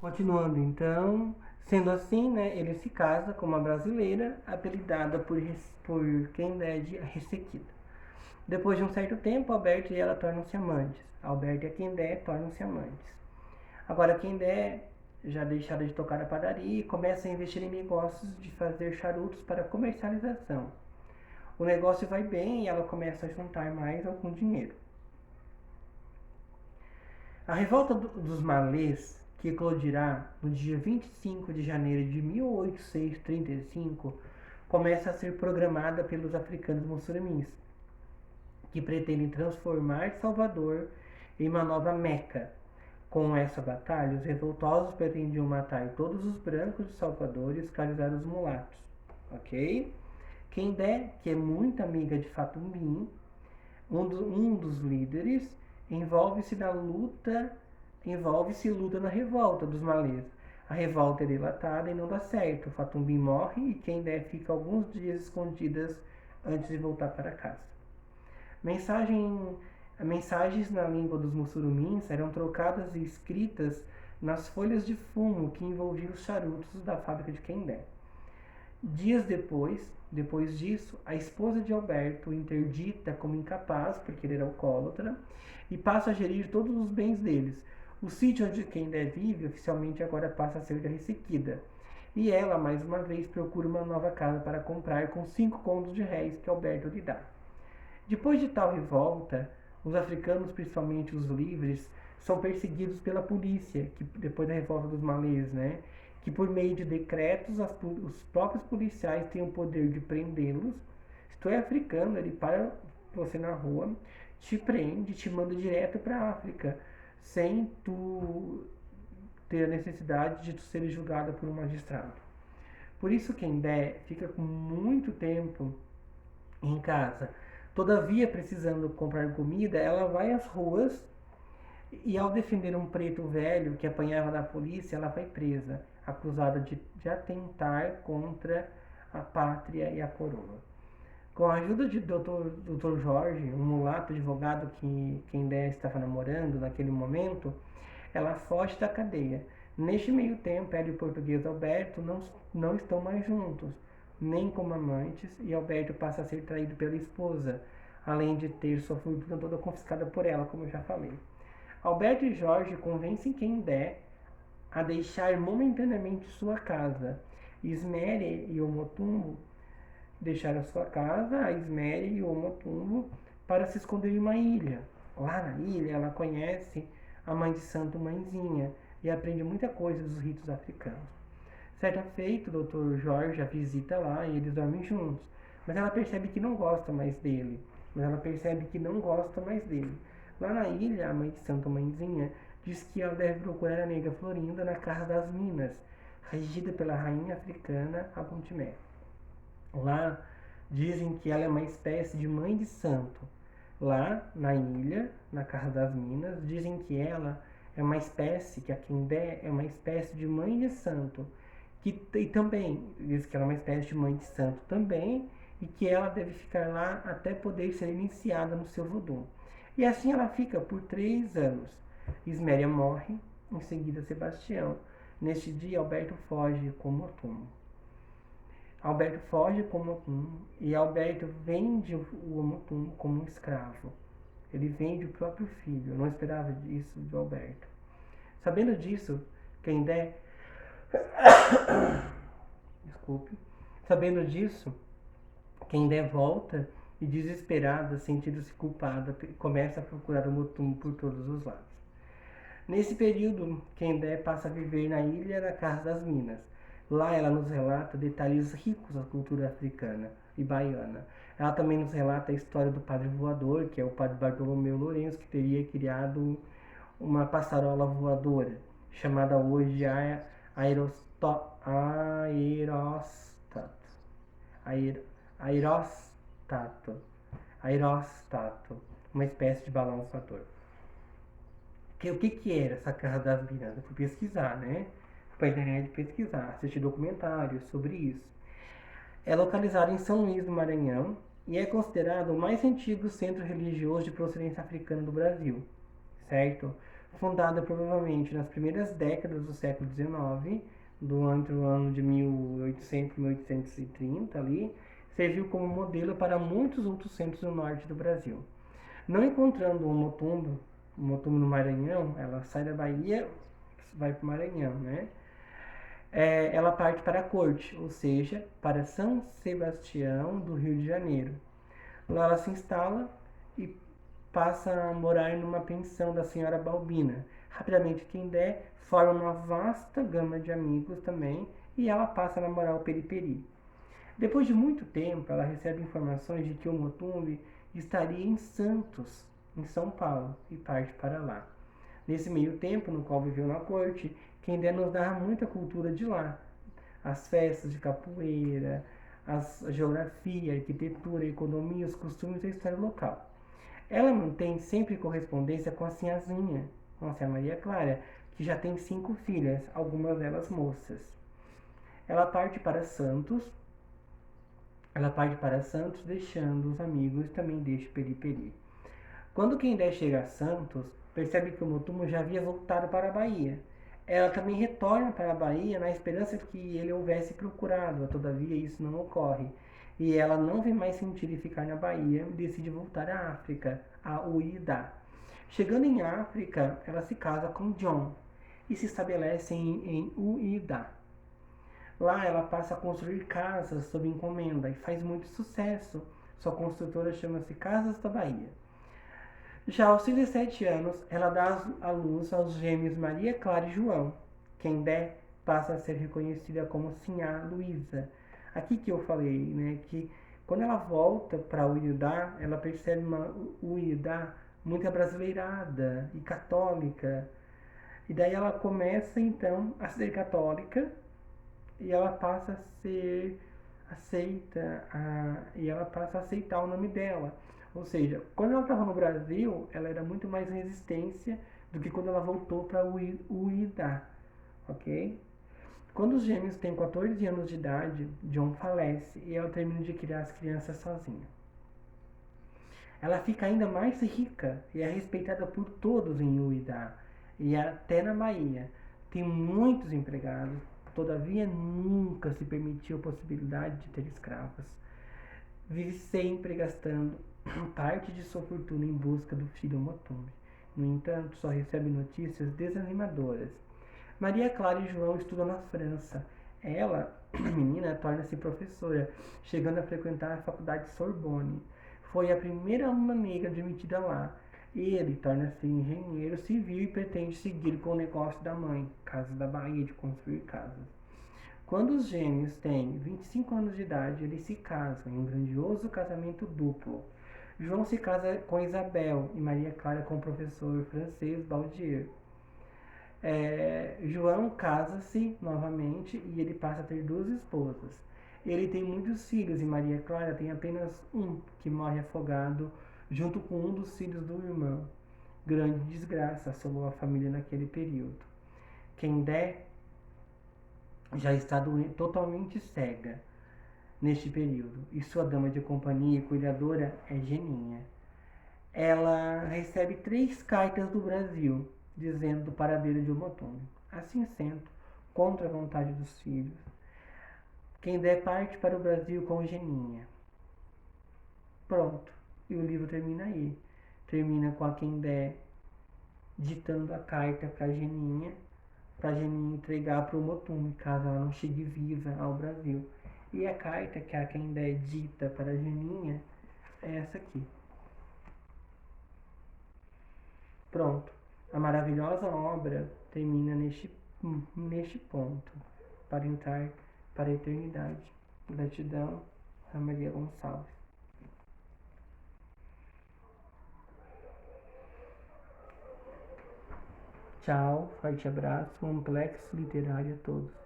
Continuando então, sendo assim, né, ele se casa com uma brasileira apelidada por Kendé de Ressequida. Depois de um certo tempo, Alberto e ela tornam-se amantes. Alberto e Kendé tornam-se amantes. Agora, Kendé já deixara de tocar a padaria e começa a investir em negócios de fazer charutos para comercialização. O negócio vai bem e ela começa a juntar mais algum dinheiro. A revolta dos malês, que eclodirá no dia 25 de janeiro de 1835, começa a ser programada pelos africanos muçulmanos, que pretendem transformar Salvador em uma nova Meca. Com essa batalha, os revoltosos pretendiam matar todos os brancos de Salvador e escravizar os mulatos. Ok? Kendé, que é muito amiga de Fatum Bin, um dos líderes, envolve-se e luta na revolta dos malês. A revolta é delatada e não dá certo. Fatum Bin morre e Kendé fica alguns dias escondidas antes de voltar para casa. Mensagens na língua dos muçulmanos eram trocadas e escritas nas folhas de fumo que envolviam os charutos da fábrica de Kendé. Dias depois disso, a esposa de Alberto o interdita como incapaz, porque ele era alcoólatra, e passa a gerir todos os bens deles. O sítio onde Kendé vive oficialmente agora passa a ser de Ressequida. E ela, mais uma vez, procura uma nova casa para comprar com 5 contos de réis que Alberto lhe dá. Depois de tal revolta, os africanos, principalmente os livres, são perseguidos pela polícia, que depois da revolta dos malês, né? Que por meio de decretos, os próprios policiais têm o poder de prendê-los. Se tu é africano, ele para você na rua, te prende, te manda direto para a África, sem tu ter a necessidade de tu ser julgado por um magistrado. Por isso Kendé fica com muito tempo em casa. Todavia, precisando comprar comida, ela vai às ruas e, ao defender um preto velho que apanhava da polícia, ela vai presa, acusada de atentar contra a pátria e a coroa. Com a ajuda de Dr. Jorge, um mulato advogado que Kendé estava namorando naquele momento, ela foge da cadeia. Neste meio tempo, ela e o português Alberto não estão mais juntos, nem como amantes, e Alberto passa a ser traído pela esposa, além de ter sua fortuna toda confiscada por ela, como eu já falei. Alberto e Jorge convencem Kendé a deixar momentaneamente sua casa. Ismere e Omotumbo deixaram sua casa, a Ismere e Omotumbo, para se esconder em uma ilha. Lá na ilha, ela conhece a mãe de santo Mãezinha e aprende muita coisa dos ritos africanos. Certa feita, o Dr. Jorge a visita lá e eles dormem juntos. Mas ela percebe que não gosta mais dele. Lá na ilha, a mãe de Santo Mãezinha diz que ela deve procurar a nega Florinda na Casa das Minas, regida pela rainha africana Aguntimé. Lá dizem que ela é uma espécie de mãe de santo. Lá na ilha, na Casa das Minas, dizem que ela é uma espécie, que a Kendé é uma espécie de mãe de santo. E também diz que ela é uma espécie de mãe de santo também, e que ela deve ficar lá até poder ser iniciada no seu voodoo. E assim ela fica por 3 anos. Isméria morre, em seguida Sebastião. Neste dia, Alberto foge com Motum. E Alberto vende o Motum como um escravo. Ele vende o próprio filho. Eu não esperava isso de Alberto. Sabendo disso, Kendé Sabendo disso, Kendé volta e, desesperada, sentindo-se culpada, começa a procurar o Motum por todos os lados. Nesse período, Kendé passa a viver na ilha da Casa das Minas. Lá ela nos relata detalhes ricos da cultura africana e baiana. Ela também nos relata a história do padre voador, que é o padre Bartolomeu Lourenço, que teria criado uma passarola voadora, chamada hoje de aeróstato, uma espécie de balão voador. O que era essa Casa das Minas? Eu fui pesquisar, né? Fui pra internet pesquisar, assistir documentários sobre isso. É localizado em São Luís do Maranhão e é considerado o mais antigo centro religioso de procedência africana do Brasil, certo? fundada provavelmente nas primeiras décadas do século XIX, entre o ano de 1800 e 1830 ali, serviu como modelo para muitos outros centros do norte do Brasil. Não encontrando um motumbo no Maranhão, ela sai da Bahia, vai para o Maranhão, né? Ela parte para a corte, ou seja, para São Sebastião do Rio de Janeiro. Lá ela se instala e passa a morar numa pensão da senhora Balbina. Rapidamente, Quendé forma uma vasta gama de amigos também e ela passa a namorar o Periperi. Depois de muito tempo, ela recebe informações de que o Motumbi estaria em Santos, em São Paulo, e parte para lá. Nesse meio tempo, no qual viveu na corte, Quendé nos narra muita cultura de lá. As festas de capoeira, a geografia, a arquitetura, a economia, os costumes e a história local. Ela mantém sempre correspondência com a sinhazinha, com a Sinha Maria Clara, que já tem 5 filhas, algumas delas moças. Ela parte para Santos, deixando os amigos e também deixa Periperi. Quando Quendé chega a Santos, percebe que o Motumo já havia voltado para a Bahia. Ela também retorna para a Bahia na esperança de que ele houvesse procurado, todavia isso não ocorre. E ela não vê mais sentido em ficar na Bahia e decide voltar à África, a Uída. Chegando em África, ela se casa com John e se estabelece em Uída. Lá ela passa a construir casas sob encomenda e faz muito sucesso. Sua construtora chama-se Casas da Bahia. Já aos 17 anos, ela dá à luz aos gêmeos Maria Clara e João. Quendé passa a ser reconhecida como Sinhá Luísa. Aqui que eu falei, né, que quando ela volta para Uiudá, ela percebe uma Uiudá muito abrasileirada e católica. E daí ela começa então a ser católica e ela passa a ser aceita e ela passa a aceitar o nome dela. Ou seja, quando ela estava no Brasil, ela era muito mais resistência do que quando ela voltou para Uída, ok? Quando os gêmeos têm 14 anos de idade, John falece e ela termina de criar as crianças sozinha. Ela fica ainda mais rica e é respeitada por todos em Uída e até na Bahia. Tem muitos empregados, todavia nunca se permitiu a possibilidade de ter escravos. Vive sempre gastando parte de sua fortuna em busca do filho Motumbi. No entanto, só recebe notícias desanimadoras. Maria Clara e João estudam na França. Ela, menina, torna-se professora, chegando a frequentar a faculdade Sorbonne. Foi a primeira aluna negra admitida lá. Ele torna-se engenheiro civil e pretende seguir com o negócio da mãe, Casa da Bahia, de construir casas. Quando os gêmeos têm 25 anos de idade, eles se casam em um grandioso casamento duplo. João se casa com Isabel e Maria Clara com o professor francês Baldier. João casa-se novamente e ele passa a ter 2 esposas. Ele tem muitos filhos e Maria Clara tem apenas um, que morre afogado junto com um dos filhos do irmão. Grande desgraça assolou a família naquele período. Quendé já está totalmente cega neste período, e sua dama de companhia e cuidadora é Geninha. Ela recebe 3 cartas do Brasil, dizendo do paradeiro de Omotumbi. Assim sendo, contra a vontade dos filhos, Quendé parte para o Brasil com Geninha. Pronto, e o livro termina aí. Termina com a Quendé ditando a carta para Geninha entregar para o Motumbi, caso ela não chegue viva ao Brasil. E a carta que a Quendé dita para a Geninha é essa aqui. Pronto. A maravilhosa obra termina neste ponto, para entrar para a eternidade. Gratidão a Maria Gonçalves. Tchau, forte abraço, complexo literário a todos.